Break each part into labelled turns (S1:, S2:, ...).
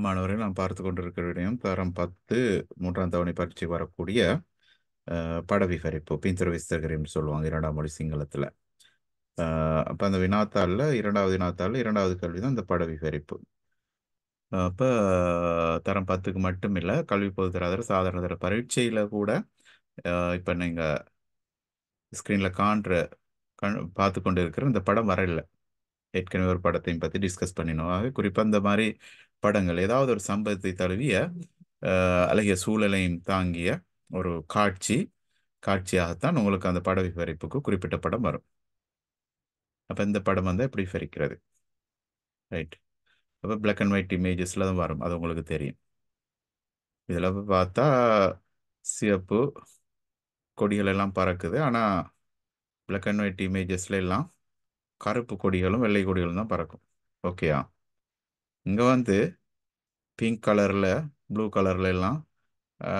S1: மாணவரை நாம் பார்த்து கொண்டிருக்கிற விடயம் தரம் 10 மூன்றாம் தவணை பரீட்சை வரக்கூடிய பட விவரிப்பு பிந்திர விஸ்தகரின்னு சொல்லுவாங்க இரண்டாம் மொழி சிங்களத்தில். அப்போ அந்த வினாத்தாளில் இரண்டாவது கேள்வி தான் இந்த பட விவரிப்பு. அப்போ தரம் 10க்கு மட்டும் இல்லை, கல்வி பொதுத்தராதர சாதாரண தர பரீட்சையில் கூட இப்போ நீங்கள் ஸ்க்ரீனில் பார்த்து கொண்டு இருக்கிற இந்த படம் வரையில ஏற்கனவே ஒரு படத்தையும் பற்றி டிஸ்கஸ் பண்ணினோம். ஆக குறிப்பாக இந்த மாதிரி படங்கள் ஏதாவது ஒரு சம்பவத்தை தழுவிய அழகிய சூழலையும் தாங்கிய ஒரு காட்சியாகத்தான் உங்களுக்கு அந்த பட விவரிப்புக்கு குறிப்பிட்ட படம் வரும். அப்போ இந்த படம் வந்து எப்படி விவரிக்கிறது, ரைட்? அப்போ பிளாக் அண்ட் ஒயிட் இமேஜஸில் தான் வரும், அது உங்களுக்கு தெரியும். இதில் பார்த்தா சிவப்பு கொடிகள் எல்லாம் பறக்குது, ஆனால் பிளாக் அண்ட் ஒயிட் இமேஜஸ்ல எல்லாம் கருப்பு கொடிகளும் வெள்ளை கொடிகளும் தான் பறக்கும். ஓகேயா? இங்கே வந்து பிங்க் கலரில் ப்ளூ கலர்ல எல்லாம்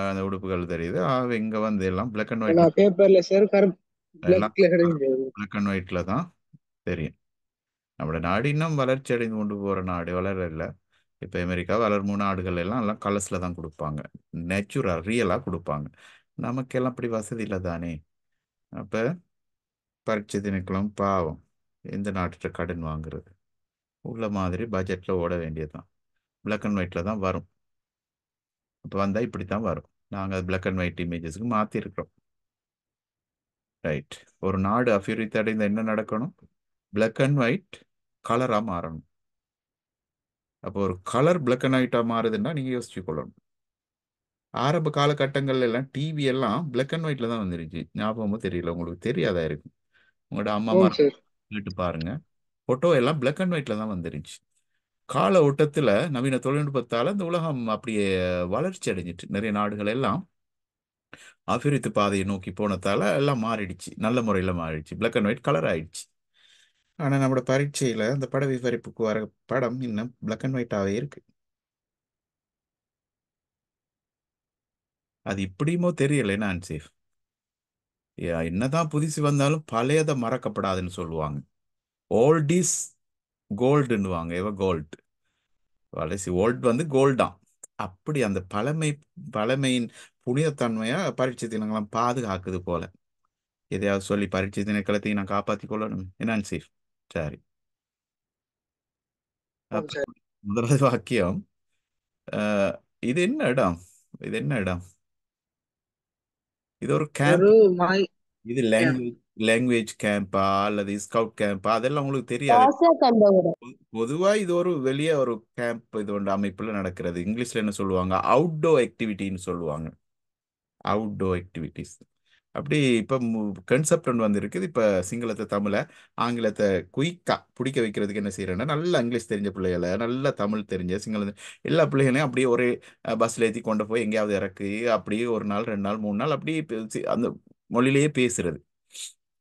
S1: அந்த உடுப்புகள் தெரியுது. இங்கே வந்து எல்லாம் பிளாக் அண்ட் ஒயிட்ல,
S2: பேப்பர்ல சார்
S1: எல்லாம்
S2: பிளாக்ல கிடையாது.
S1: பிளாக் அண்ட் ஒயிட்ல தான் தெரியும். நம்மளோட நாடு இன்னும் வளர்ச்சி அடைந்து கொண்டு போகிற நாடு, வளரல. இப்போ அமெரிக்கா வளரும் நாடுகள் எல்லாம் கலர்ஸில் தான் கொடுப்பாங்க, நேச்சுரல் ரியலாக கொடுப்பாங்க. நமக்கெல்லாம் அப்படி வசதி இல்லை தானே. அப்போ பரீட்சை திணைக்களம் பாவம், எந்த நாட்டுல கடன் வாங்குறது, உள்ள மாதிரி பட்ஜெட்டில் ஓட வேண்டியதுதான். பிளாக் அண்ட் ஒயிட்டில் தான் வரும். இப்போ வந்தால் இப்படி தான் வரும். நாங்கள் பிளாக் அண்ட் ஒயிட் இமேஜஸ்க்கு மாற்றிருக்கிறோம், ரைட்? ஒரு நாடு அபிவிருத்தி அடைந்த என்ன நடக்கணும்? பிளாக் அண்ட் ஒயிட் கலராக மாறணும். அப்போ ஒரு கலர் பிளாக் அண்ட் ஒயிட்டாக மாறுதுன்னா நீங்கள் யோசிச்சு கொள்ளணும். ஆரம்ப காலகட்டங்கள்ல எல்லாம் டிவி எல்லாம் பிளாக் அண்ட் ஒயிட்ல தான் வந்துருச்சு. ஞாபகமும் தெரியல, உங்களுக்கு தெரியாதா இருக்கும். உங்களோட அம்மா
S2: ஆமாம்
S1: மாதிரி
S2: சார்.
S1: கேட்டு பாருங்க, போட்டோ எல்லாம் பிளாக் அண்ட் ஒயிட்ல தான் வந்துருச்சு. கால ஓட்டத்துல நவீன தொழில்நுட்பத்தால இந்த உலகம் அப்படியே வளர்ச்சி அடைஞ்சிட்டு நிறைய நாடுகள் எல்லாம் அபிவிருத்தி பாதையை நோக்கி போனதால எல்லாம் மாறிடுச்சு, நல்ல முறையில் மாறிடுச்சு, பிளாக் அண்ட் ஒயிட் கலர் ஆயிடுச்சு. ஆனா நம்மளோட பரீட்சையில அந்த பட விவரிப்புக்கு வர படம் இன்னும் பிளாக் அண்ட் ஒயிட்டாவே இருக்கு. அது இப்படியுமோ தெரியல நான்சி. என்னதான் புதுசு வந்தாலும் பழையதை மறக்கப்படாதுன்னு சொல்லுவாங்க. ஓல்ட் இஸ் கோல்டுன்னுவாங்க. கோல்டு வளசி ஓல்ட் வந்து கோல்டாம். அப்படி அந்த பழமையின் புனிதத்தன்மையா பரீட்சை தினங்களாம் பாதுகாக்குது போல. எதையாவது சொல்லி பரீட்சை திணைக்களத்தையும் நான் காப்பாற்றி கொள்ளணும் என்னான்னு சீஃப். சரி,
S2: ஆமாம்
S1: அப்ப
S2: சார்.
S1: முதலாவது வாக்கியம். அஹ், இது என்ன இடம்? இது என்ன இடம்? இது ஒரு கேம்ப்.
S2: ஒரு மாய்
S1: இது
S2: camp.
S1: லாங்குவேஜ் கேம்பா அல்லது ஸ்கவுட் கேம்பா, அதெல்லாம் உங்களுக்கு தெரியாது.
S3: பாச கண்டவுடன்
S1: பொதுவா இது ஒரு வெளியே ஒரு கேம்ப், இது ஒன்று அமைப்புல நடக்கிறது. இங்கிலீஷ்ல என்ன சொல்லுவாங்க? அவுட்டோர் ஆக்டிவிட்டின்னு சொல்லுவாங்க. Outdoor activities. அப்படி இப்போ கன்செப்ட் ஒன்று வந்திருக்குது. இப்போ சிங்களத்தை தமிழை ஆங்கிலத்தை குயிக்காக பிடிக்க வைக்கிறதுக்கு என்ன செய்யறேன்னா, நல்லா இங்கிலீஷ் தெரிஞ்ச பிள்ளைகளை, நல்லா தமிழ் தெரிஞ்ச சிங்கள எல்லா பிள்ளைகளையும் அப்படியே ஒரே பஸ்ஸில் ஏற்றி கொண்டு போய் எங்கேயாவது இறக்கி அப்படியே ஒரு நாள் 2 நாள் 3 நாள் அப்படியே அந்த மொழியிலேயே பேசுறது.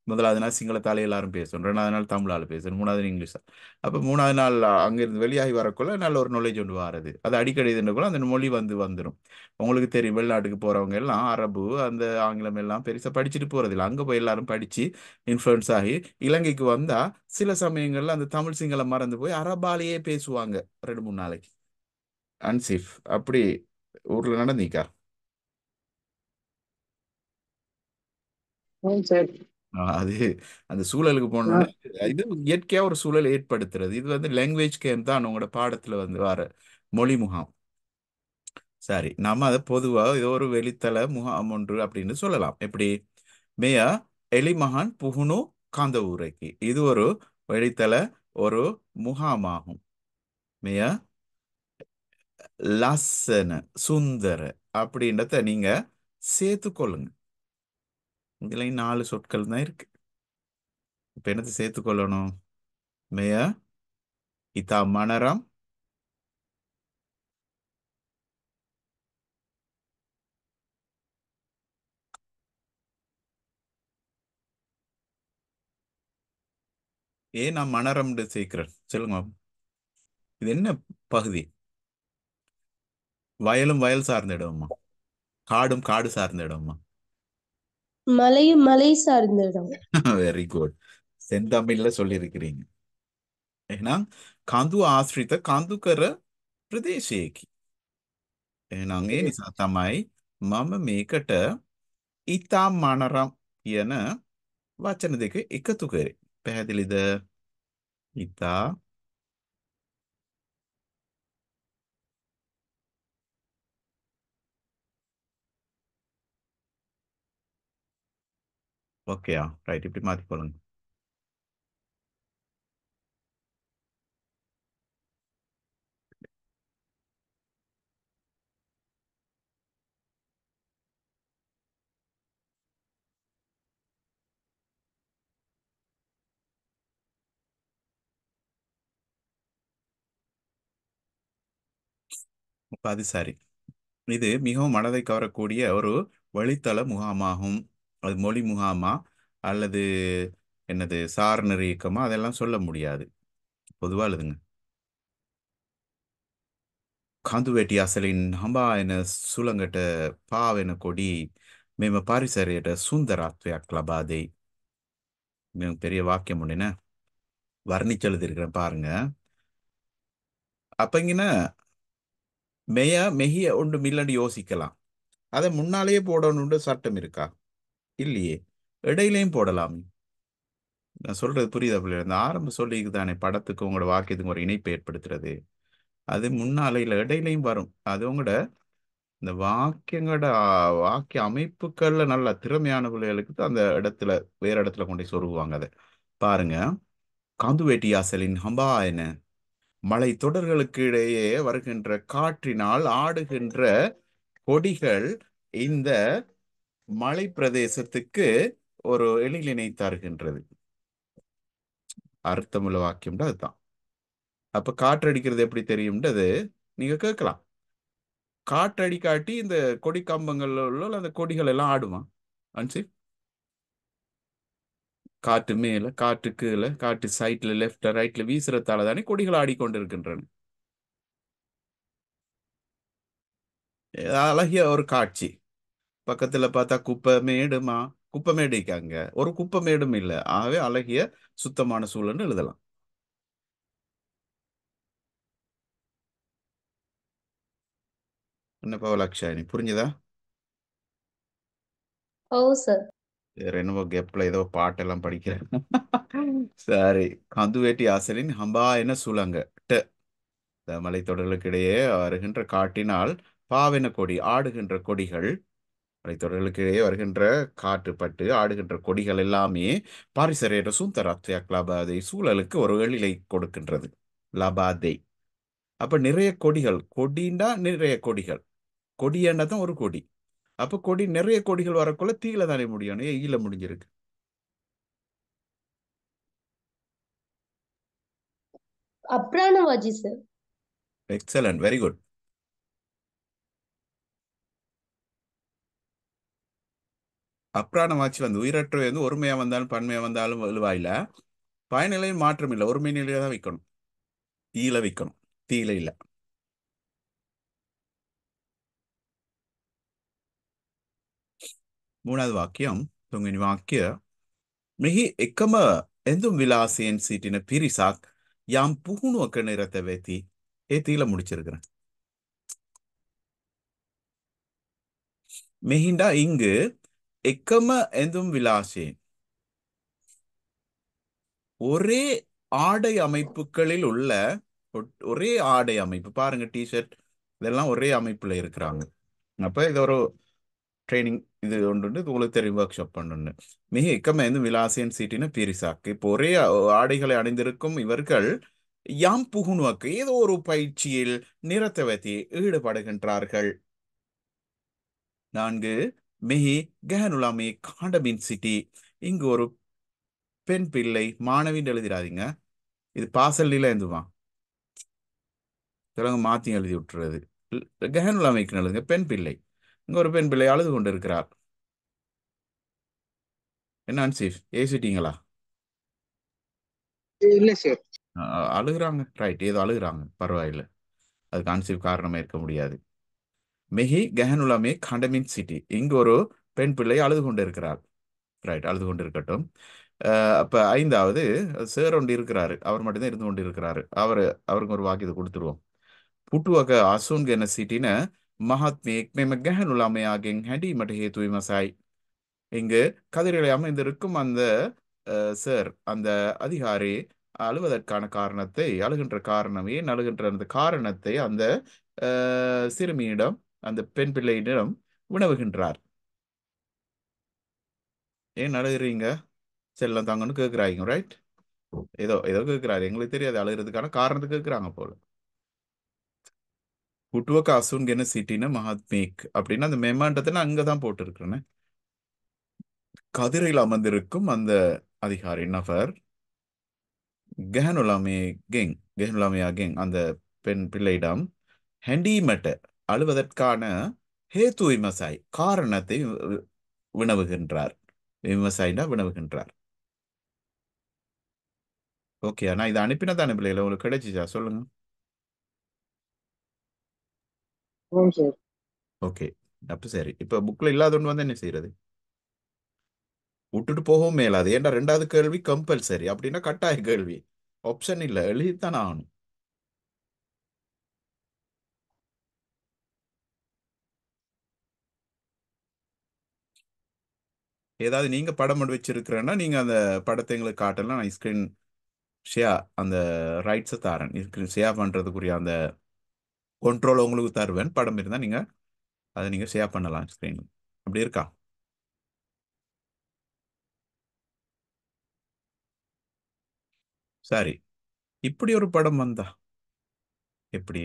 S1: முதலாவது நாள் சிங்களத்தாலே எல்லாரும் பேசணும், 2வது நாள் தமிழால் பேசணும், 3வது இங்கிலீஷ். அப்போ 3வது நாள் அங்கிருந்து வெளியாகி வரக்குள்ள நல்ல ஒரு நாலேஜ் ஒன்று வாருது. அது அடிக்கடி இதுக்குள்ள அந்த மொழி வந்துடும். உங்களுக்கு தெரியும், வெளிநாட்டுக்கு போறவங்க எல்லாம் அரபு அந்த ஆங்கிலம் எல்லாம் பெருசா படிச்சுட்டு போறதில்ல. அங்க போய் எல்லாரும் படிச்சு இன்ஃப்ளூயன்ஸ் ஆகி இலங்கைக்கு வந்தா சில சமயங்கள்ல அந்த தமிழ் சிங்களம் மறந்து போய் அரபாலேயே பேசுவாங்க 2 3 நாளைக்கு. அன்சிஃப் அப்படி ஊர்ல நடந்தீக்கா?
S2: ஆமாம் சார்.
S1: அது அந்த சூழலுக்கு போனோன்னா,
S2: நான்
S1: இது இயற்கையா ஒரு சூழல் ஏற்படுத்துறது. இது வந்து லாங்குவேஜ் கேம் தான் உங்களோட பாடத்துல வந்து வர மொழி முகாம். சரி, நாம அதை பொதுவா இது ஒரு வெளித்தள முகாம் ஒன்று அப்படின்னு சொல்லலாம். எப்படி? மேய எலிமகான் புகுனு காந்த ஊரைக்கு, இது ஒரு வெளித்தள ஒரு முகாமாகும். மேய லස්සන சுந்தர அப்படின்றத நீங்க சேர்த்து கொள்ளுங்க. இதுல 4 சொற்கள் தான் இருக்கு. இப்ப என்னத்தை சேர்த்து கொள்ளணும்? மேய இதா மனரம் ஏன் நான் மனரம்னு சேர்க்கிறேன் சொல்லுங்க. இது என்ன பகுதி? வயலும் வயல் சார்ந்த இடமா, காடும் காடு சார்ந்த இடமா?
S3: மலையும் மலை சார்ந்த இடம்.
S1: வெரி குட், செந்தமிழ்ல சொல்லியிருக்கிறீங்க. ஏன்னா கந்து ஆசிரித்த கந்துக்கர ප්‍රදේශයකි. එහෙනම් ඒ නිසා තමයි මම මේකට ඉතා මනරම් කියන වචන දෙක එකතු කරේ. පැහැදිලිද? ඉතා ஓகேயா? ரைட், இப்படி மாத்திக்கொள்ளுங்க. அப்ப அது சரி. இது மிகவும் மனதை கவரக்கூடிய ஒரு வழித்தள முகாமாகும். அது மொழி முகாமா அல்லது என்னது சாரணர் இயக்கமா அதெல்லாம் சொல்ல முடியாது. பொதுவா எழுதுங்க. කඳුවැටි අසලින් හඹා එන සුළඟට පාවෙන කොඩි මෙම පරිසරයට සුන්දරත්වයක් ලබා දෙයි. மிகவும் பெரிய வாக்கியம் ஒண்ணு வர்ணிச்சு எழுதியிருக்கிறேன் பாருங்க. அப்பங்கின மெய மெஹிய ஒன்று மில்லண்டு யோசிக்கலாம். அதை முன்னாலேயே போடணும்னு சட்டம் இருக்கா? இல்லையே. இடையிலையும் போடலாம். நான் சொல்றது புரியுதா பிள்ளை? இந்த ஆரம்ப சொல்லிக்கு தானே படத்துக்கு உங்களோட வாக்கியத்துக்கு ஒரு இணைப்பு ஏற்படுத்துறது. அது முன்னாலே இல்லை இடையிலையும் வரும். அது உங்களோட இந்த வாக்கியங்களோட வாக்கிய அமைப்புகள்ல நல்ல திறமையான பிள்ளைகளுக்கு தான் அந்த இடத்துல வேற இடத்துல கொண்டு போய் சொருகுவாங்க. அதை பாருங்க. காந்துவேட்டி யாசலின் ஹம்பாயன மலை தொடர்களுக்கு இடையே வருகின்ற காற்றினால் ஆடுகின்ற கொடிகள் இந்த மலை பிரதேசத்துக்கு ஒரு எழிலினை தருகின்றது. அர்த்தமுள்ள வாக்கியம்டா அதுதான். அப்ப காற்றடிக்கிறது எப்படி தெரியும்ன்றது நீங்க கேட்கலாம். காற்றடி காட்டி இந்த கொடி கம்பங்கள்ல உள்ள அந்த கொடிகள் எல்லாம் ஆடுமா? அன்சி காற்று மேல காற்று கீழே காற்று சைட்ல லெஃப்ட்ல ரைட்ல வீசுறதால தானே கொடிகள் ஆடிக்கொண்டிருக்கின்றன. அழகிய ஒரு காட்சி. பக்கத்துல பார்த்தா குப்பை மேடுமா? குப்பை மேடிக்காங்க, ஒரு குப்பை மேடும் இல்லை. ஆகவே அழகிய சுத்தமான சூழல்னு எழுதலாம். என்ன பவலாக்ஷாயினி, புரிஞ்சுதா?
S3: ඔව් සර්.
S1: வேற என்னவோ கெப்ல ஏதோ பாட்டெல்லாம் படிக்கிறேன். சரி. கந்துவேட்டி ஆசலின் ஹம்பா என சூழங்க இந்த மலைத்தொடர்களுக்கு இடையே வருகின்ற காட்டினால் பாவென கொடி ஆடுகின்ற கொடிகள், மலைத்தொடர்களுக்கு இடையே வருகின்ற காற்று பட்டு ஆடுகின்ற கொடிகள் எல்லாமே பாரிசரேற சுந்தராத்யா லபாதை சூழலுக்கு ஒரு எழிலை கொடுக்கின்றது. லபாதை. அப்ப நிறைய கொடிகள், கொடிண்டா நிறைய கொடிகள், கொடியாண்டா தான் ஒரு கொடி. அப்ப கொடி நிறைய கொடிகள் வரக்குள்ள தீல தானே முடியணும். ஈல முடிஞ்சிருக்கு.
S3: අප්‍රාණවාචී සර්.
S1: Excellent, very good. அப்ராணமாட்சி வந்து உயிரற்றவை வந்து ஒருமையா வந்தாலும் பன்மையா வந்தாலும் வலுவாயில பயனிலையும் மாற்றம் இல்லை. ஒருமை நிலையில தான் வைக்கணும். தீல வைக்கணும், தீல இல்ல. மூணாவது வாக்கியம் තුන්වෙනි වාක්‍ය මෙහි එකම ඇඳුම් විලාසයෙන් සිටින පිරිසක් යම් පුහුණුවක නිරත වෙති. ඒ தீல முடிச்சிருக்கிறேன். මෙහිண்டா இங்கு එකම ඇඳුම් විලාසයෙන් ஒரே ஆடை அமைப்புகளில் உள்ள ஒரே ஆடை அமைப்பு பாருங்க. டிஷர்ட் இதெல்லாம் ஒரே அமைப்புல இருக்கிறாங்க. அப்ப இது ஒரு ட்ரைனிங் இது ஒன்று இது உங்களுக்கு தெரியும். ஒர்க் ஷாப் பண்ணு மிக எக்கமேந்து விலாசியன் சீட்டின பீரிசாக்கு இப்போ ஒரே ஆடைகளை அணிந்திருக்கும் இவர்கள் யாம் புகுணுவாக்கு ஏதோ ஒரு பயிற்சியில் நிறத்தவத்தி ஈடுபடுகின்றார்கள். 4 மிகி கஹனுலாமி காண்டமின் சிட்டி இங்கு ஒரு பெண் பிள்ளை மாணவின்னு எழுதிடாதீங்க. இது பாசல்ல எழுதுவா சிலவங்க மாத்தி எழுதி விட்டுறது. கஹனுலாமிக்கு எழுதுங்க பெண் பிள்ளை. இங்க ஒரு பெண் பிள்ளை அழுது கொண்டு இருக்கிறார். என்ன அன்சீஃப் ஏசிட்டீங்களா?
S2: இல்ல சார்.
S1: அழுகுறாங்க. ரைட், ஏதோ அழுகுறாங்க, பரவாயில்லை. அதுக்கு அன்சீஃப் காரணமே இருக்க முடியாது. மெஹி கஹனுலாமே கண்டமின் சிட்டி இங்கு ஒரு பெண் பிள்ளை அழுது கொண்டு இருக்கிறார். ரைட், அழுது கொண்டு இருக்கட்டும். அப்ப 5வது சேர் ஒன்று இருக்கிறாரு. அவர் மட்டும்தான் இருந்து கொண்டு இருக்கிறாரு. அவருக்கு ஒரு வாக்கியத்தை கொடுத்துருவோம். පුටුවක අසුන් ගෙන සිටින මහත්මයෙක් මෙම ගැහැණු ළමයාගෙන් හැඬීමට හේතු විමසයි. இங்கு கதிரிலே அமைந்திருக்கும் அந்த சார் அந்த அதிகாரி அழுவதற்கான காரணத்தை அழுகின்ற காரணம் ஏன் அழுகின்ற அந்த காரணத்தை அந்த சிறுமியிடம் அந்த பெண் பிள்ளையிடம் வினவுகின்றார். ஏன் அழுகிறீங்க செல்லம் தாங்கன்னு கேட்குறாங்க, ரைட்? ஏதோ ஏதோ கேட்குறாரு, எங்களுக்கு தெரியாது, அழுகிறதுக்கான காரணத்தை கேட்குறாங்க போல. புட்டுவக்க அசுன்கென சிட்டின மகாத்மேக் அப்படின்னு அந்த மெமாண்டத்தை நான் அங்கே தான் போட்டிருக்கிறேன்னு. கதிரையில் அமர்ந்திருக்கும் அந்த அதிகாரி நபர் கெஹனுலாமியாகெங் அந்த பெண் பிள்ளையிடம் ஹெண்டீமட்ட அழுவதற்கான ஹேத்து விமசாய் காரணத்தை வினவுகின்றார். விவசாயினா வினவுகின்றார். ஓகே, நான் இதை அனுப்பினா தானே பிள்ளைகளை உங்களுக்கு கிடைச்சிச்சா சொல்லுங்க.
S2: ஆமாம் சார்.
S1: ஓகே, அப்போ சரி. இப்போ புக்கில் இல்லாத ஒன்று வந்து என்ன செய்யறது? விட்டுட்டு போகவும் மேலாது. ஏன்டா ரெண்டாவது கேள்வி கம்பல்சரி, அப்படின்னா கட்டாய கேள்வி, ஆப்ஷன் இல்லை, எழுதித்தான் ஆகணும். ஏதாவது நீங்க படம் மட்டும் வச்சிருக்கிறேன்னா நீங்க அந்த படத்தை எங்களுக்கு காட்டலாம். நான் ஸ்கிரீன் ஷேர் அந்த ரைட்ஸை தரேன். ஷேர் பண்றதுக்குரிய அந்த கண்ட்ரோல் உங்களுக்கு தருவேன். படம் இருந்தால் நீங்க அதை நீங்க ஷேர் பண்ணலாம் ஸ்கிரீன். அப்படி இருக்கா? சரி, இப்படி ஒரு படம் வந்தா எப்படி?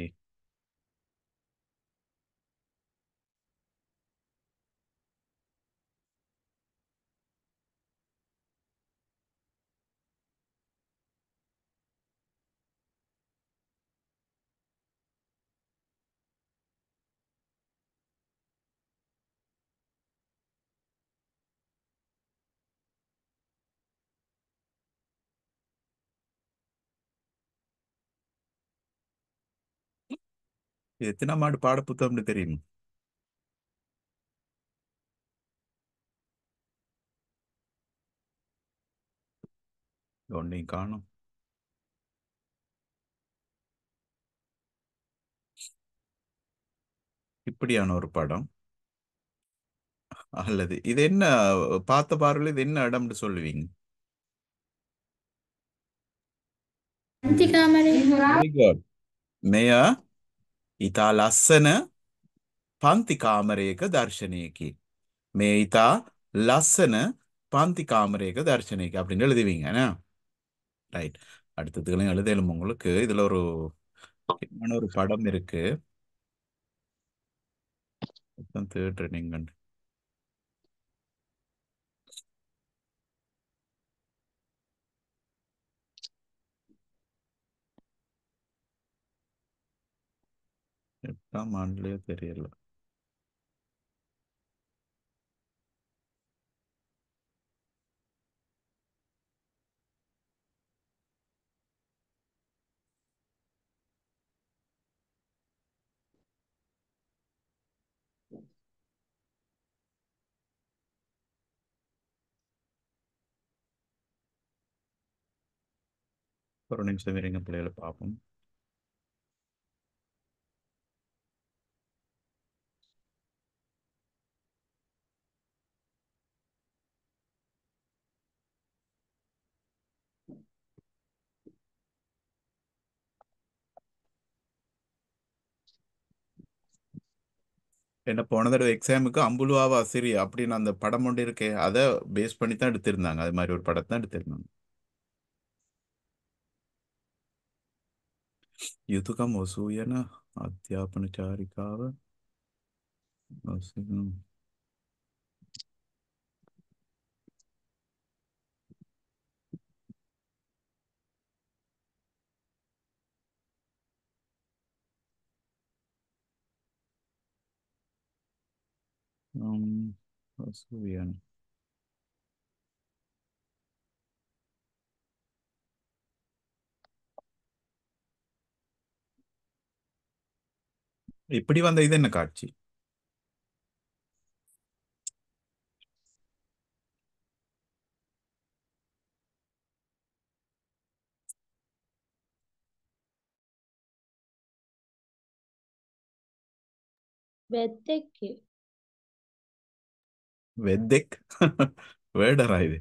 S1: இது எத்தனாம் ஆண்டு பாட புத்தகம்னு தெரியும்? ஒன்றையும் காணும். இப்படியான ஒரு படம் அல்லது இது என்ன பார்த்த பார்வையில் இது என்ன இடம்னு சொல்லுவீங்க? Very good. මෙය ඉතා ලස්සන පන්ති කාමරයක දර්ශනයකි. මේ ඉතා ලස්සන பந்தி காமரேக தர்ஷனிக்கு அப்படின்னு எழுதுவீங்க. ரைட். அடுத்ததுகளையும் எழுதலும் உங்களுக்கு இதுல ஒரு முக்கியமான ஒரு படம் இருக்கு. தேடுறேன் நீங்க. எட்டாம் ஆண்டுலயே தெரியல. ஒரு நிமிஷம் இருங்க பிள்ளைகளை பார்ப்போம். என்ன போன தடவை எக்ஸாமுக்கு அம்புலுவாவா சிரி அப்படின்னு அந்த படம் ஒன்று இருக்கே, அதை பேஸ் பண்ணி தான் எடுத்திருந்தாங்க. அது மாதிரி ஒரு படத்தை தான் எடுத்திருந்தாங்க. යුතුකම් ඔසූ යන අධ්‍යාපන චාරිකාව ඔසූ යන இப்படி வந்த இது என்ன காட்சி?
S3: வெத்தைக்கு.
S1: வெத்தெக் வேடரா இது?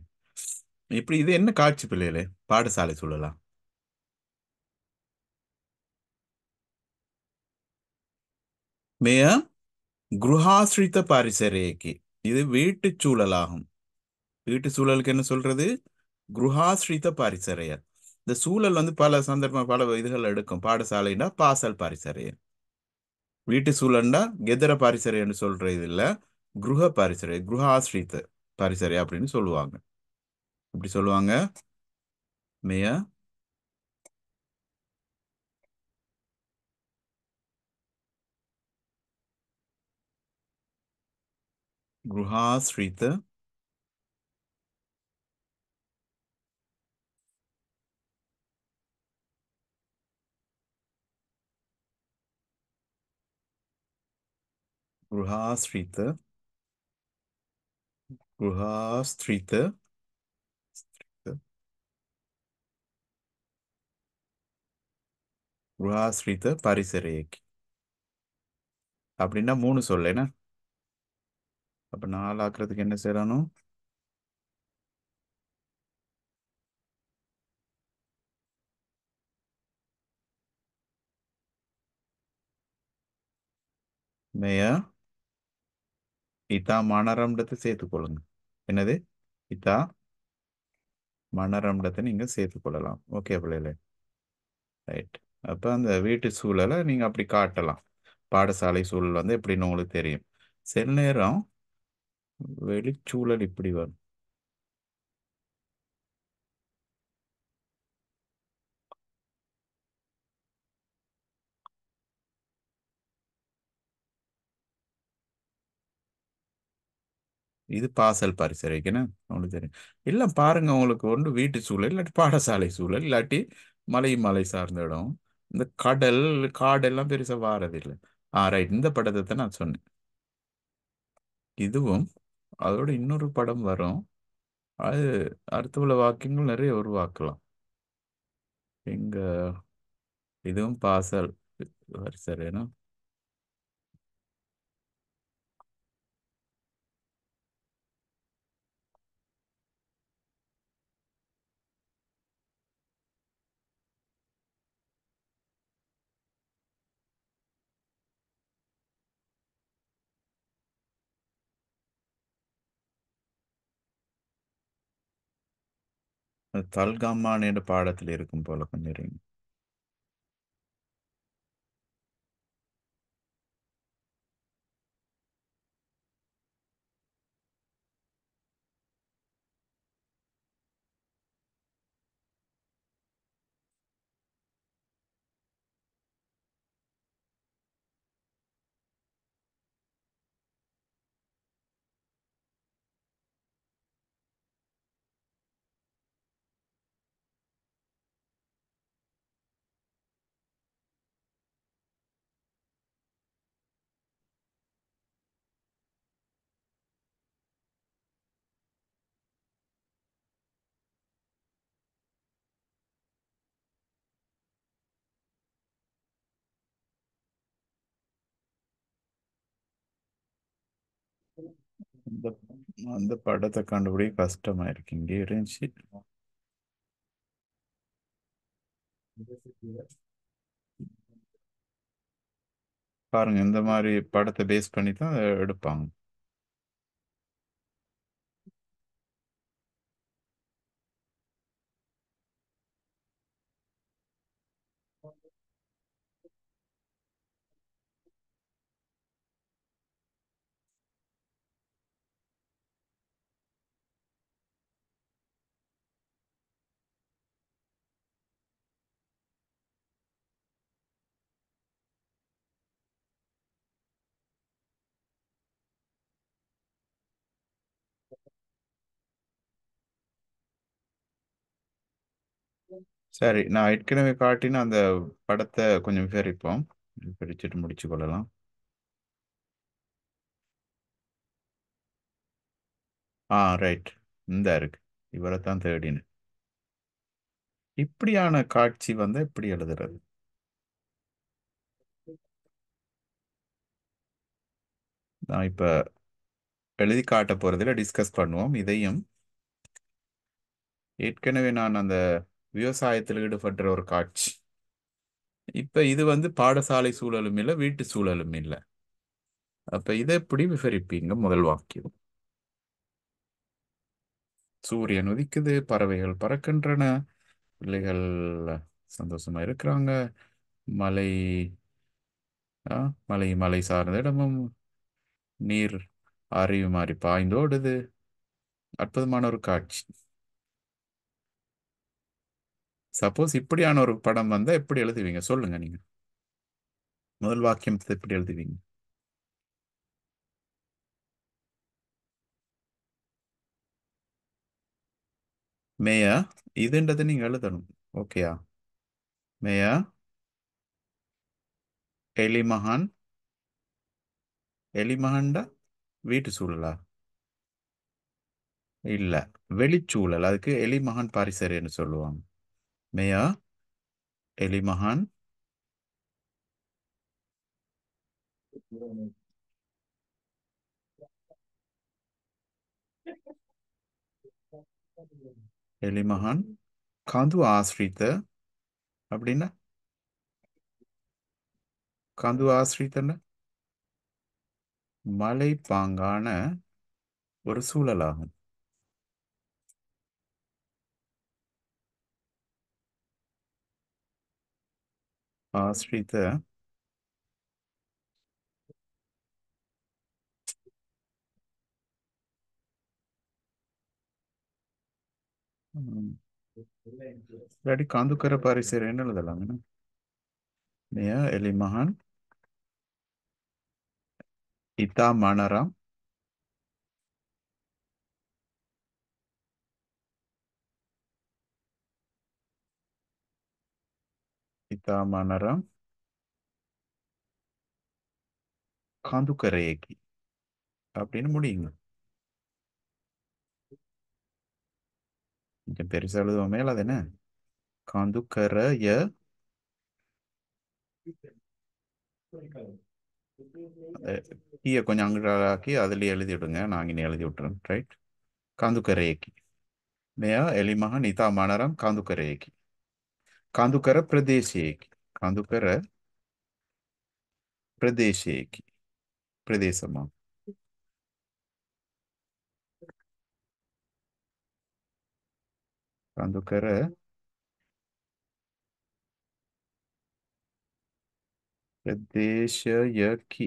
S1: இப்படி இது என்ன காட்சி பிள்ளைகளே? பாடசாலை சொல்லலாம். மேய குருஹாஸ்ரித பாரிசரேக்கு. இது வீட்டுச் சூழலாகும். வீட்டு சூழலுக்கு என்ன சொல்றது? குருஹாஸ்ரித பாரிசரைய. இந்த சூழல் வந்து பல சந்தர்ப்பம் பல இதுகள் எடுக்கும். பாடசாலைனா பாசல் பாரிசரைய. வீட்டு சூழல்னா கெதர பாரிசரைன்னு சொல்ற இது இல்ல. குருஹ பாரிசரை, குருஹாஸ்ரித பாரிசரை அப்படின்னு சொல்லுவாங்க. இப்படி சொல்லுவாங்க. மேய குருஹாஸ்ரித குருஹாஸ்ரித குருஹாஸ்ரித குருஹாஸ்ரித பாரிசரைக்கு. அப்படின்னா மூணு சொல்லேனா? அப்ப நாலு ஆக்குறதுக்கு என்ன செய்யணும்? மேய இதா மணரம்ன்றதை சேர்த்துக்கொள்ளுங்க. என்னது? இதா மணரம்ன்றதை நீங்க சேர்த்துக்கொள்ளலாம். ஓகே பிள்ளைகளே, ரைட். அப்ப அந்த வீட்டு சூழலை நீங்க அப்படி காட்டலாம். பாடசாலை சூழல் வந்து எப்படின்னு உங்களுக்கு தெரியும். சில நேரம் வெளிச்சூழல் இப்படி வரும். இது பாசல் பரிசரைக்குன்னு உங்களுக்கு தெரியும். எல்லாம் பாருங்க, உங்களுக்கு ஒன்று வீட்டு சூழல், இல்லாட்டி பாடசாலை சூழல், இல்லாட்டி மலை சார்ந்த இடம். இந்த கடல் காடெல்லாம் பெருசா வாரதில்லை. ரைட். இந்த படத்தை தான் நான் சொன்னேன். இதுவும் அதோட இன்னொரு படம் வரும். அது அடுத்த உள்ள வாக்கியங்கள் நிறைய உருவாக்கலாம். எங்க இதுவும் பாசல் சரியான தல்காமான் என்ற பாடத்தில் இருக்கும் போல கொஞ்சம் இருங்க. அந்த அந்த படத்தை கண்டுபிடி கஷ்டமா இருக்கு. இங்கே இருந்துச்சு. பாருங்க, இந்த மாதிரி படத்தை பேஸ் பண்ணி தான் அதை எடுப்பாங்க. சரி, நான் ஏற்கனவே காட்டின அந்த படத்தை கொஞ்சம் விவரிப்போம். விவரிச்சுட்டு முடிச்சு கொள்ளலாம். ரைட். இந்த இருக்கு. இவரை தான் தேடினேன். இப்படியான காட்சி வந்து எப்படி எழுதுறது? நான் இப்போ எழுதி காட்ட போகிறதுல டிஸ்கஸ் பண்ணுவோம் இதையும். ஏற்கனவே நான் அந்த விவசாயத்தில் ஈடுபடுற ஒரு காட்சி. இப்போ இது வந்து பாடசாலை சூழலும் இல்லை, வீட்டு சூழலும் இல்லை. அப்போ இதை எப்படி விவரிப்பீங்க? முதல் வாக்கியம். சூரியன் உதிக்குது, பறவைகள் பறக்கின்றன, பிள்ளைகள் சந்தோஷமா இருக்கிறாங்க, மலை மலை மலை சார்ந்த இடமும் நீர் அருவி மாதிரி பாய்ந்தோடுது. அற்புதமான ஒரு காட்சி. சப்போஸ் இப்படியான ஒரு படம் வந்தா எப்படி எழுதுவீங்க? சொல்லுங்க நீங்க. முதல் வாக்கியத்தை எப்படி எழுதுவீங்க? மேயா இதுன்றது நீங்க எழுதணும். ஓகேயா? மேயா எலிமகான். எலிமகான்டா வீட்டு சூழலா? இல்ல, வெளிச்சூழல். அதுக்கு எலிமகான் பாரிசரியன்னு சொல்லுவாங்க. மேயா எலிமகான் எலிமகான் காந்து ஆசிரித்த அப்படின்னா காந்து ஆசிரித்தன்னா மலை பாங்கான ஒரு சூழலாகும். ஆசிரித்த இல்லாட்டி காந்துக்கர பாரிசரியன்னு எழுதலாங்க. மேயா எலிமகான் இத்தா மனராம் இத்தா மனராம் காந்துக்கரையேக்கி அப்படின்னு முடியுங்க. கொஞ்சம் பெருசா எழுதுவோம் மேல. அது என்ன? காந்துக்கரைய கீயை கொஞ்சம் அங்கிட்டாக்கி அதுலயே எழுதி விடுங்க. நான் இனி எழுதி விட்டுறேன். ரைட். காந்துக்கரையேக்கி மேயா எலிமகான் இத்தா மனராம் காந்துக்கரையேக்கி காந்துக்கர பிரதேசியேக்கி காந்துக்கர பிரதேசியேக்கி பிரதேசமா காந்துக்கர பிரதேசயக்கி.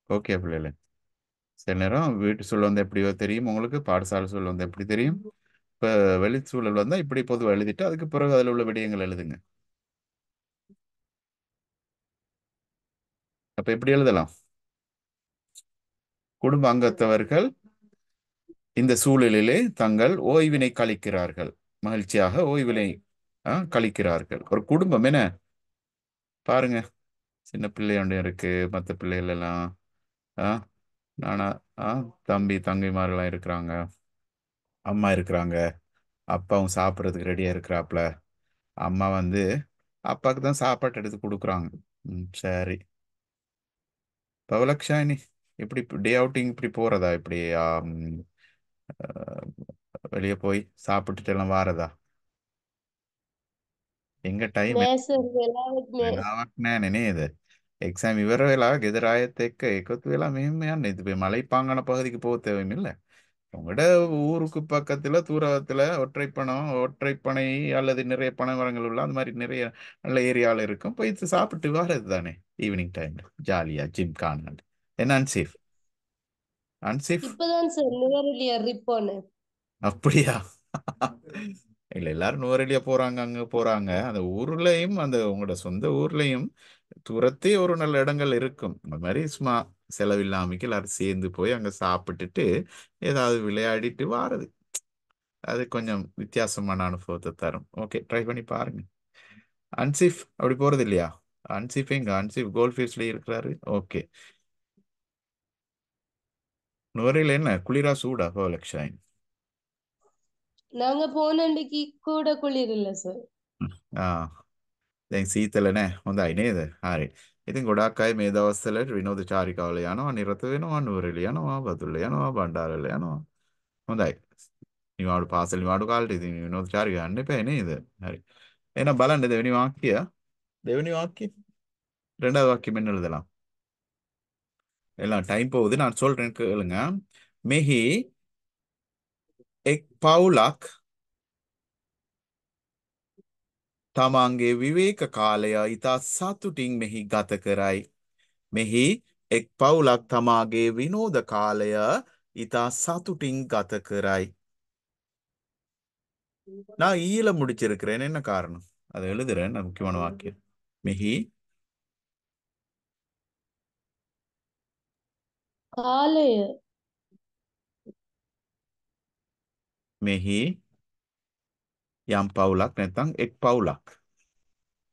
S1: ஓகே பிள்ளைல. சில நேரம் வீட்டு சூழல் வந்து எப்படியோ தெரியும் உங்களுக்கு, பாடசாலை சூழல் வந்து எப்படி தெரியும். இப்போ வெளிச்சூழல் வந்தால் இப்படி பொதுவாக எழுதிட்டு அதுக்கு பிறகு அதில் உள்ள விடயங்கள் எழுதுங்க. அப்போ எப்படி எழுதலாம்? குடும்ப அங்கத்தவர்கள் இந்த சூழலிலே தங்கள் ஓய்வினை கழிக்கிறார்கள். மகிழ்ச்சியாக ஓய்வினை கழிக்கிறார்கள். ஒரு குடும்பம் என்ன பாருங்க. சின்ன பிள்ளை ஒன்று இருக்கு, மற்ற பிள்ளைகள் எல்லாம் ஆ நானா தம்பி தங்கைமாரெல்லாம் இருக்கிறாங்க, அம்மா இருக்கிறாங்க, அப்பாவும் சாப்பிட்றதுக்கு ரெடியா இருக்கிறாப்புல. அம்மா வந்து அப்பாவுக்கு தான் சாப்பாட்டு எடுத்து கொடுக்குறாங்க. சரி. பவலக்ஷாயினி இப்படி டே அவுட்டிங் இப்படி போறதா? இப்படி வெளியே போய் சாப்பிட்டுட்டு எல்லாம் வாரதா? எங்க டைம்
S3: නෑ සර් වෙලාවත් නෑ.
S1: වෙලාවක් නෑනේ නේද? එක්සෑම් ඉවර වෙලා ගෙදර ආයෙත් එක්ක එකතු වෙලා මෙහෙම යන්න. இது மலைப்பாங்கான பகுதிக்கு போக தேவையில்லை. உங்களோட ஊருக்கு பக்கத்துல தூரத்துல ஒற்றைப்பணம் ஒற்றைப்பனை அல்லது நிறைய பனை மரங்கள் உள்ள அந்த மாதிரி நிறைய நல்ல ஏரியாவில் இருக்கும். போய் சாப்பிட்டு வர்றது தானே ஈவினிங் டைம்ல ஜாலியா ஜிம் காணாண்டு. என்ன அன்சேஃப்? அன்சேஃப்
S3: இப்பதான் சார் நுவரெலியா ரிப்போனு.
S1: அப்படியா? இல்ல, எல்லாரும் நுவரெலியா போறாங்க, அங்க போறாங்க. அந்த ஊர்லயும் அந்த உங்களோட சொந்த ஊர்லயும் தூரத்தே ஒரு நல்ல இடங்கள் இருக்கும். அந்த மாதிரி சும்மா செலவில்லாமைக்கு எல்லாரும் சேர்ந்து போய் அங்க சாப்பிட்டுட்டு ஏதாவது விளையாடிட்டு வாரது. அது கொஞ்சம் வித்தியாசமான அனுபவத்தை தரும். ஓகே, ட்ரை பண்ணி பாருங்க. அன்சிஃப் அப்படி போறது இல்லையா? அன்சிஃப் எங்க? அன்சிஃப் கோல்ட் ஃபீஸ்ட்லயே இருக்கிறாரு. ஓகே. நுவரையில என்ன குளிரா சூடா லக்ஷாயின்?
S3: நாங்க போன அன்னைக்கு கூட குளிர் இல்ல சார்.
S1: ආ දැන් සීතල නෑ. හොඳයි නේද? හරි. ඉතින් ගොඩාක් අය මේ දවස්වල විනෝද චාරිකාවල යනවා, නිරත වෙනවා, නුවරඑළිය යනවා, බදුල්ල යනවා, බණ්ඩාරවල යනවා. හොඳයි. නිවාඩු පාසල් නිවාඩු කාලේට ඉතින් විනෝද චාරිකා යන්න එපා නේද? හරි. එහෙනම් බලන්න දෙවෙනි වාක්‍යය. දෙවෙනி வாக்கியம் ரெண்டாவது வாக்கியம் என்ன எழுதலாம்? எல்லாம் டைம் போகுது, நான் சொல்றேன் கேளுங்க. මෙහි එක් පවුලක් තමන්ගේ විවේක කාලය ඉතා සතුටින් මෙහි ගත කරයි. මෙහි එක් පවුලක් තමාගේ විනෝද කාලය ඉතා சතුட்டின் ගත කරයි. நான் ஈல முடிச்சிருக்கிறேன், என்ன காரணம்? அதை எழுதுறேன், நான் முக்கியமான வாக்கியம். මෙහි
S3: කාලය
S1: මෙහි යම් පවුලක් නැත්නම් එක් පවුලක්.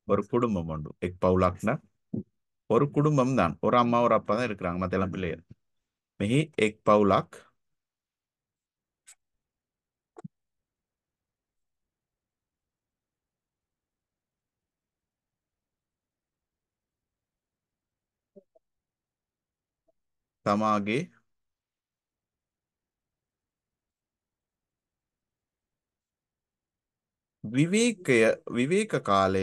S1: ஒரு குடும்பம் உண்டு. எக் பவுலாக்னா ஒரு குடும்பம் தான். ஒரு அம்மா ஒரு அப்பா தான் இருக்கிறாங்க, மத்த எல்லாம் பிள்ளைகள். මෙහි එක් පවුලක් තමාගේ විවේක කාලය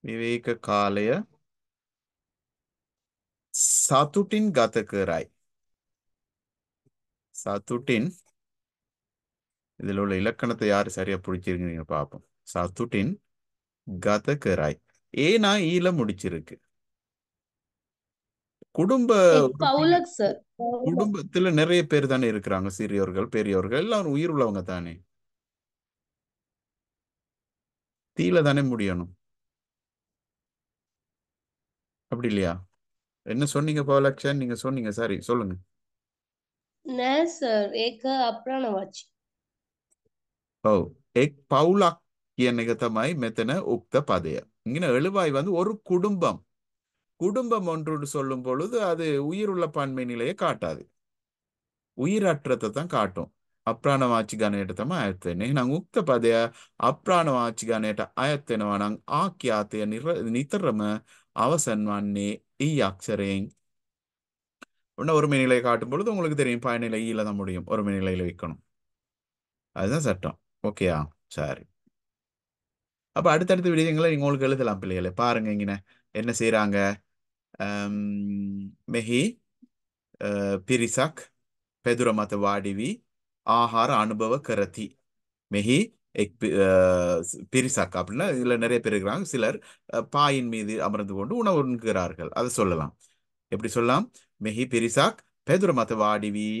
S1: විවේක කාලය සතුටින් ගත කරයි. சத்துட்டின் இதில் உள்ள இலக்கணத்தை யார் சரியா பிடிச்சிருக்கீங்க பார்ப்போம். சத்துட்டின் கத கராய். ஏனா ஈல முடிச்சிருக்கு. குடும்ப
S3: එක් පවුලක් සර්.
S1: குடும்பத்துல நிறைய பேர் தானே இருக்கிறாங்க, சிறியோர்கள் பெரியோர்கள் எல்லாரும் உயிர் உள்ளவங்க தானே. தீல தானே முடியணும், அப்படி இல்லையா? என்ன சொன்னீங்க பவலக்ஷன்? நீங்க சொன்னீங்க, சரி சொல்லுங்க.
S3: නෑ සර් ඒක අප්‍රාණ වාචි.
S1: ඔව් එක් පවුලක් කියන එක තමයි මෙතන උක්ත පදය. இங்க எழுவாய் வந்து ஒரு குடும்பம். குடும்பம் ஒன்று சொல்லும் பொழுது அது உயிருள்ள பன்மை நிலையை காட்டாது, උயிරට්‍රත தான் காட்டும். අප්‍රාණ වාචි ගණයට තමයි අයත් වෙන්නේ. එහෙනම් උක්ත පදය අප්‍රාණ වාචි ගණයට අයත් වෙනවා නම් ආඛ්‍යාතය නිතරම අවසන් වන්නේ ඊ අක්ෂරයෙන්. உடனே ஒருமை நிலையை காட்டும் பொழுது உங்களுக்கு தெரியும் பயனிலை ஈல தான் முடியும், ஒருமை நிலையில வைக்கணும். அதுதான் சட்டம். ஓகேயா? சரி. அப்ப அடுத்தடுத்த விடயங்களை நீங்க உங்களுக்கு எழுதலாம் பிள்ளைகளை. பாருங்க இங்க என்ன செய்யறாங்க. මෙහි පිරිසක් පෙදුර මත වාඩි වී ආහාර අනුභව කරති. මෙහි பிரிசாக் அப்படின்னா இதுல நிறைய பேர் இருக்கிறாங்க. சிலர் பாயின் மீது அமர்ந்து கொண்டு உணவு உண்கிறார்கள். அதை சொல்லலாம். எப்படி சொல்லலாம்? මෙහි පිරිසක් පෙදුර මත වාඩි වී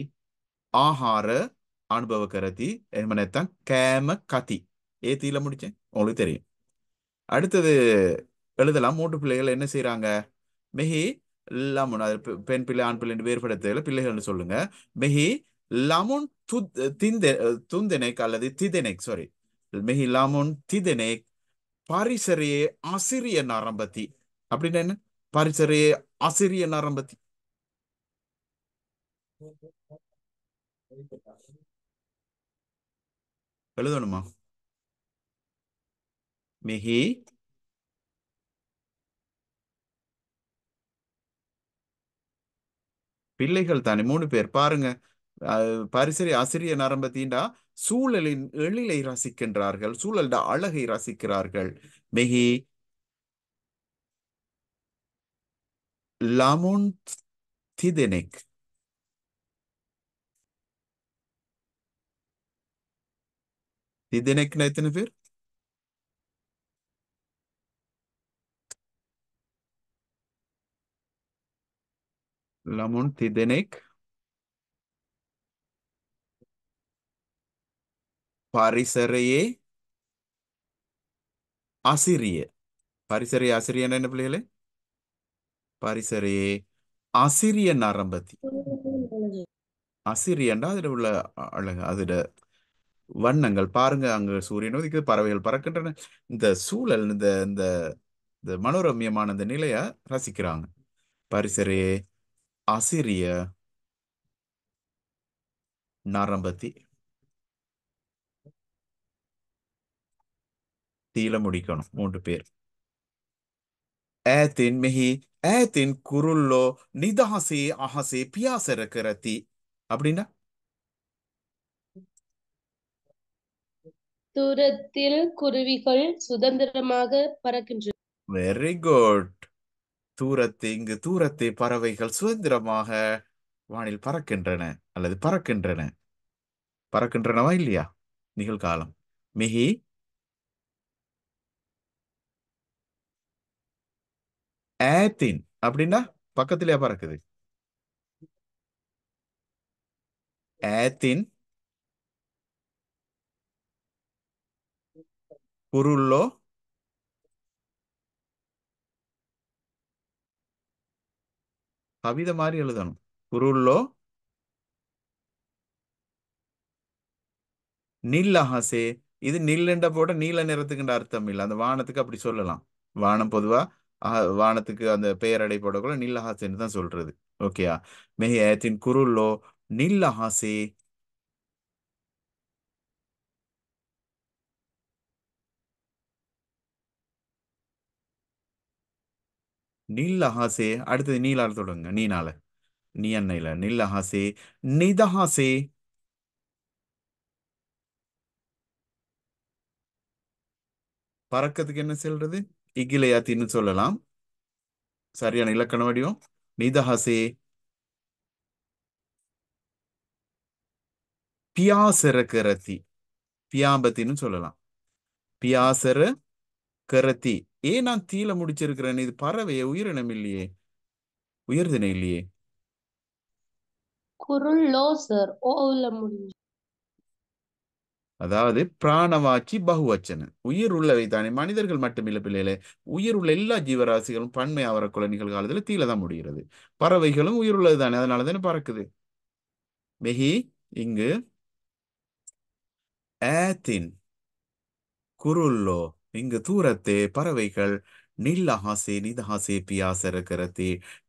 S1: ආහාර අනුභව කරති. එහෙම නැත්නම් කෑම කති. ඒ தீல முடிச்சேன், உங்களுக்கு தெரியும். அடுத்தது எழுதலாம். மூன்று பிள்ளைகள் என்ன செய்யறாங்க. මෙහි ළමුන්, அது பெண் பிள்ளை ஆண் பிள்ளை வேறுபடுத்தல, பிள்ளைகள்னு சொல்லுங்க. මෙහි ළමුන් තුන්දෙනෙක් அல்லது තිදෙනෙක්, sorry. මෙහි ළමුන් තිදෙනෙක් පරිසරයේ අසිරිය නරඹති. அப்படின்னு என்ன? பரிசரையே அசிரிய நரம்பති. எழுதணுமா? මෙහි பிள்ளைகள் தானே, 3 பேர் பாருங்க. பரிசரி ஆசிரிய நரம்பத்தீண்டா சூழலின் எழிலை ரசிக்கின்றார்கள், சூழல்ட அழகை ரசிக்கிறார்கள். මෙහි ළමුන් තිදෙනෙක් තිදෙනෙක්னா எத்தனை பேர்? ළමුන් තිදෙනෙක් පරිසරයේ අසිරිය. பரிசரை ஆசிரியர் என்ன பிள்ளைகளே? பரிசரையே அசிரிய நரம்பதி. அசிரியண்டா அதுல உள்ள அழகு, அதுல வண்ணங்கள் பாருங்க, அங்க சூரியன் உதிக்குது, பறவைகள் பறக்கின்றன. இந்த சூழல், இந்த இந்த இந்த மனோரம்யமான இந்த நிலைய ரசிக்கிறாங்க. பரிசரே அசிரிய நரம்பத்தி தீல முடிக்கணும் 3 பேர். ඈතින් මෙහි ඈතින් කුරුල්ලෝ නිදහසේ අහසේ පියාසර කරති. அப்படின்னா
S3: தூரத்தில் குருவிகள் சுதந்திரமாக பறக்கின்றன.
S1: Very good. இங்கு தூரத்தை பறவைகள் சுதந்திரமாக வானில் பறக்கின்றன அல்லது பறக்கின்றன. பறக்கின்றனவா இல்லையா? நிகழ்காலம். மிகி ඈතිன் அப்படின்னா பக்கத்திலேயே பறக்குது. ඈතිன் குருல்லோ கவிதை மாதிரி எழுதணும். குருல்லோ நில்லஹசே. இது நில்லுண்ட போட நீல நிறத்துக்குன்ற அர்த்தம் இல்லை. அந்த வானத்துக்கு அப்படி சொல்லலாம். வானம் பொதுவா வானத்துக்கு அந்த பெயரடை போடக்குள்ள நில்லஹாசேன்னு தான் சொல்றது. ஓகேயா? மெஹி ஏத்தின் குருல்லோ நில்லஹாசே. நில்லஹாசே. அடுத்தது நீலால தொடங்க. நீனால, நீ அன்னையில நில்லஹாசே நிதஹாசே. பறக்கிறதுக்கு என்ன சொல்றது? இகிலையாத்தின்னு சொல்லலாம். சரியான இலக்கண வடிவம் நிதஹாசே. பியாசர கரத்தி பியாம்பத்தின்னு சொல்லலாம். பியாசர கரத்தி. ஏன் நான் தீல முடிச்சிருக்கிறேன்? இது பறவையே, உயிரினம் இல்லையே, உயர்திணை இல்லையே.
S3: குருள்ளோ சார், ஓவுல முடிஞ்சு.
S1: அதாவது பிராணவாச்சி பகுவச்சன. உயிர் உள்ளவை தானே, மனிதர்கள் மட்டுமில்ல பிள்ளைகளே. உயிர் உள்ள எல்லா ஜீவராசிகளும் பன்மை அவரக்குள்ள நிகழ்காலத்துல தீல தான் முடிகிறது. பறவைகளும் உயிர் உள்ளது தானே, அதனால தானே பறக்குது. மெஹி இங்கு ஏத்தின் குருல்லோ இங்கு தூரத்தே பறவைகள் நில்லஹாசே நிதஹாசே பியாசர கரத்தே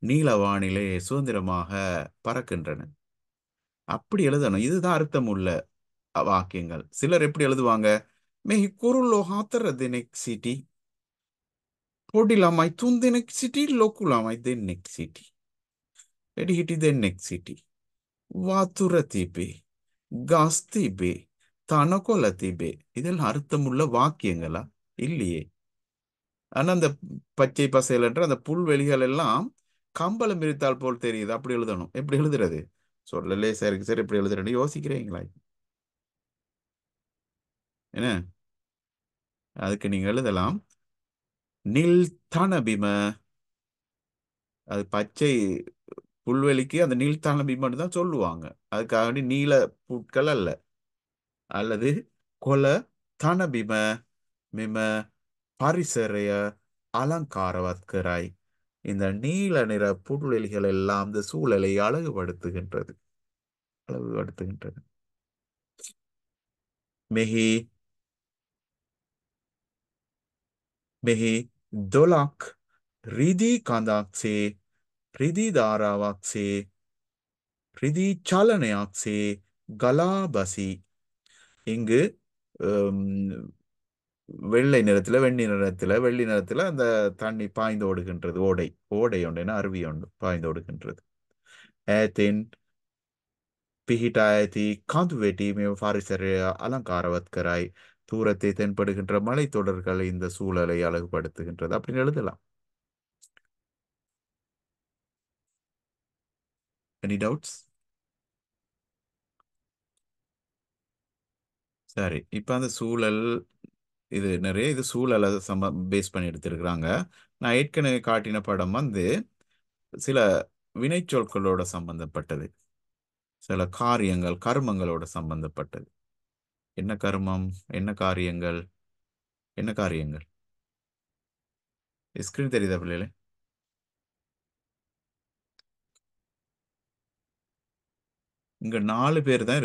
S1: நீலவானிலே சுதந்திரமாக பறக்கின்றன. அப்படி எழுதணும். இதுதான் அர்த்தம் உள்ள வாக்கியங்கள். சிலர் எப்படி எழுதுவாங்க? மெஹி குருல்லோ ஹாத்தர தினெக் சிட்டி பொடிலாமாய் துந்தினெக் சிட்டி லோக்குலாமாய் தென்னெக் சிட்டி எடிஹிட்டி தென்னெக் சிட்டி வாத்துர தீபே காஸ் தீபே தனகொல தீபே. இதெல்லாம் அர்த்தமுள்ள வாக்கியங்களா? இல்லையே. ஆனா அந்த பச்சை பசைகள் என்ற அந்த புல்வெளிகள் எல்லாம் கம்பளம் விரித்தால் போல் தெரியுது. அப்படி எழுதணும். எப்படி எழுதுறது? சொல்லலே சரி சரி, எப்படி எழுதுறேன்னு யோசிக்கிறீங்களா? என்ன? அதுக்கு நீங்க எழுதலாம் நில் தனபிம. அது பச்சை புல்வெளிக்கு அந்த நீல் தனபிமன்னு தான் சொல்லுவாங்க. அதுக்காக வேண்டி நீல புட்கள் அல்ல. அல்லது கொல தனபிம மிம பரிசரைய அலங்காரவத்கராய். இந்த நீல நிற புல்வெளிகள் எல்லாம் இந்த சூழலை அழகுபடுத்துகின்றது. அழகுபடுத்துகின்றது. மெஹி மெஹி தொலாக் ரிதி காந்தாக்சே ரிதி தாராவாக்சே ரிதி சாலனையாக்சே கலாபசி. இங்கு ஹம், வெள்ளை நிறத்துல, வெள்ளி நிறத்துல அந்த தண்ணி பாய்ந்து ஓடுகின்றது. ஓடை, ஓடை ஒன்று, அருவி ஒன்று பாய்ந்து ஓடுகின்றது. ஏத்தின் பிஹிட்டாயதி காந்துவேட்டி மேவ பாரிசரே அலங்காரவத்கராய். தூரத்தை தென்படுகின்ற மலைத்தொடர்கள் இந்த சூழலை அழகுபடுத்துகின்றது. அப்படின்னு எழுதலாம். Any doubts? சரி, இப்ப அந்த சூழல், இது நிறைய இது சூழலை பேஸ் பண்ணி எடுத்திருக்கிறாங்க. நான் ஏற்கனவே காட்டின படம் சில வினைச்சொற்களோட சம்பந்தப்பட்டது, சில காரியங்கள் கர்மங்களோட சம்பந்தப்பட்டது. என்ன கர்மம், என்ன காரியங்கள், என்ன காரியங்கள்? ஸ்கிரீன் தெரியுதா பிள்ளைகளே? இங்க 4 பேர் தான்